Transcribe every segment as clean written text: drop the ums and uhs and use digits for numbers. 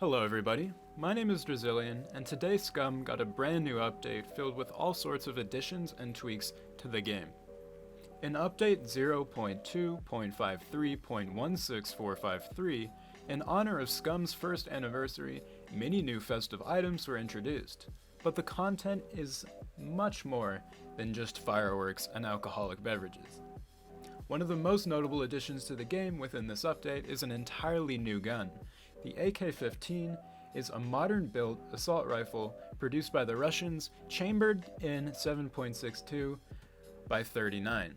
Hello everybody, my name is Drazillion, and today SCUM got a brand new update filled with all sorts of additions and tweaks to the game. In update 0.2.53.16453, in honor of SCUM's first anniversary, many new festive items were introduced, but the content is much more than just fireworks and alcoholic beverages. One of the most notable additions to the game within this update is an entirely new gun. The AK15 is a modern-built assault rifle produced by the Russians, chambered in 7.62 by 39.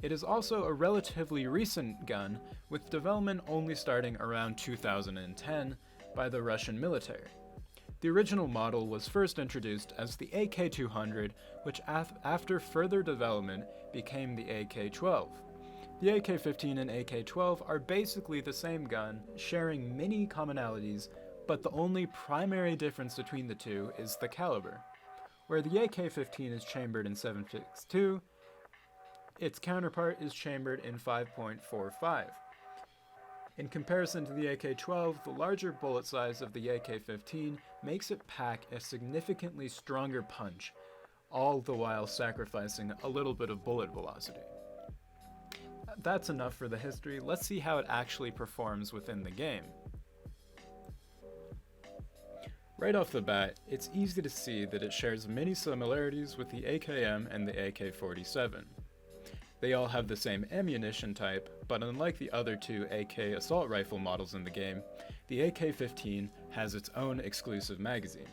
It is also a relatively recent gun, with development only starting around 2010 by the Russian military. The original model was first introduced as the AK200, which after further development became the AK12. The AK-15 and AK-12 are basically the same gun, sharing many commonalities, but the only primary difference between the two is the caliber. Where the AK-15 is chambered in 7.62, its counterpart is chambered in 5.45. In comparison to the AK-12, the larger bullet size of the AK-15 makes it pack a significantly stronger punch, all the while sacrificing a little bit of bullet velocity. That's enough for the history. Let's see how it actually performs within the game. Right off the bat, it's easy to see that it shares many similarities with the AKM and the AK-47. They all have the same ammunition type, but unlike the other two AK assault rifle models in the game, the AK-15 has its own exclusive magazine,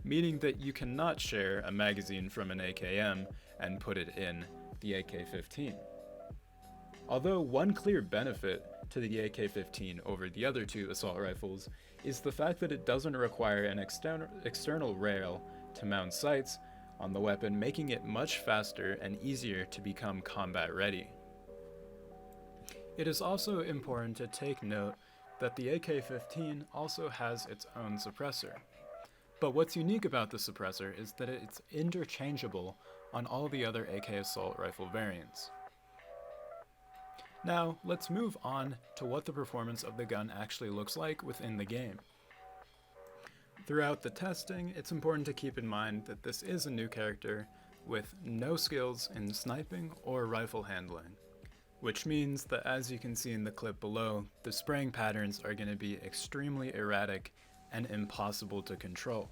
meaning that you cannot share a magazine from an AKM and put it in the AK-15. Although one clear benefit to the AK-15 over the other two assault rifles is the fact that it doesn't require an external rail to mount sights on the weapon, making it much faster and easier to become combat ready. It is also important to take note that the AK-15 also has its own suppressor. But what's unique about the suppressor is that it's interchangeable on all the other AK assault rifle variants. Now, let's move on to what the performance of the gun actually looks like within the game. Throughout the testing, it's important to keep in mind that this is a new character with no skills in sniping or rifle handling, which means that, as you can see in the clip below, the spraying patterns are going to be extremely erratic and impossible to control.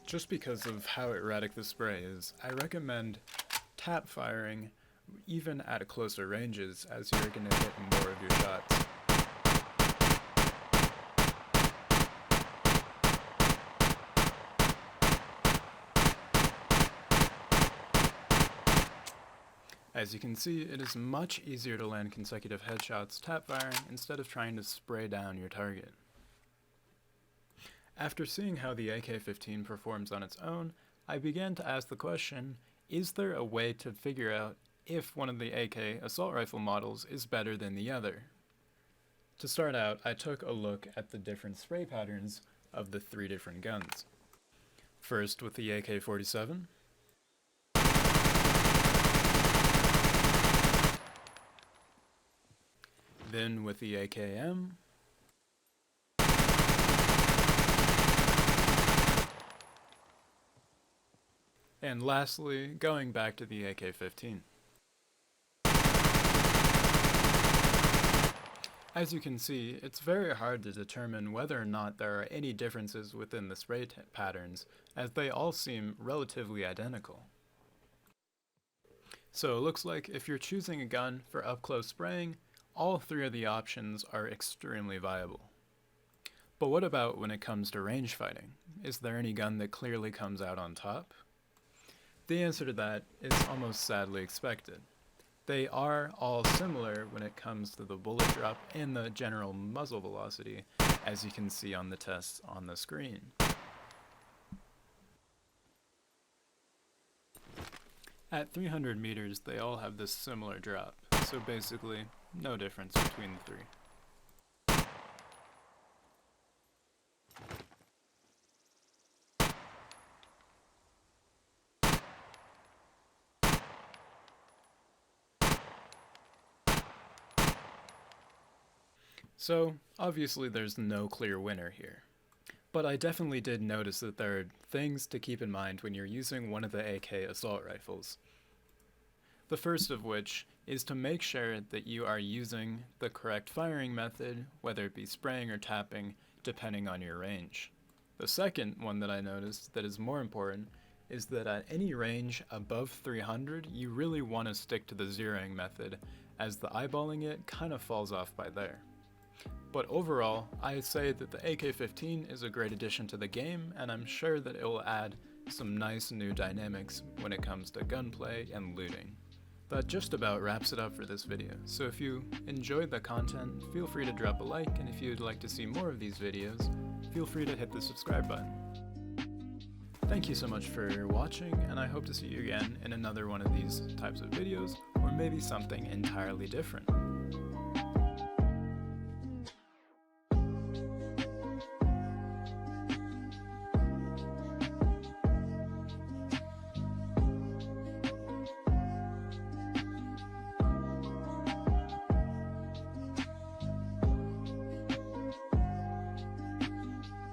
Just because of how erratic the spray is, I recommend tap firing even at closer ranges, as you're going to hit more of your shots. As you can see, it is much easier to land consecutive headshots tap firing instead of trying to spray down your target. After seeing how the AK-15 performs on its own, I began to ask the question, is there a way to figure out if one of the AK assault rifle models is better than the other? To start out, I took a look at the different spray patterns of the three different guns. First with the AK-47, then with the AKM, and lastly, going back to the AK-15. As you can see, it's very hard to determine whether or not there are any differences within the spray patterns, as they all seem relatively identical. So it looks like if you're choosing a gun for up-close spraying, all three of the options are extremely viable. But what about when it comes to range fighting? Is there any gun that clearly comes out on top? The answer to that is almost sadly expected. They are all similar when it comes to the bullet drop and the general muzzle velocity, as you can see on the tests on the screen. At 300 meters, they all have this similar drop, so basically, no difference between the three. So, obviously there's no clear winner here. But I definitely did notice that there are things to keep in mind when you're using one of the AK assault rifles. The first of which is to make sure that you are using the correct firing method, whether it be spraying or tapping, depending on your range. The second one that I noticed that is more important is that at any range above 300, you really want to stick to the zeroing method, as the eyeballing it kind of falls off by there. But overall, I say that the AK15 is a great addition to the game, and I'm sure that it will add some nice new dynamics when it comes to gunplay and looting. That just about wraps it up for this video, so if you enjoyed the content, feel free to drop a like, and if you'd like to see more of these videos, feel free to hit the subscribe button. Thank you so much for watching, and I hope to see you again in another one of these types of videos, or maybe something entirely different.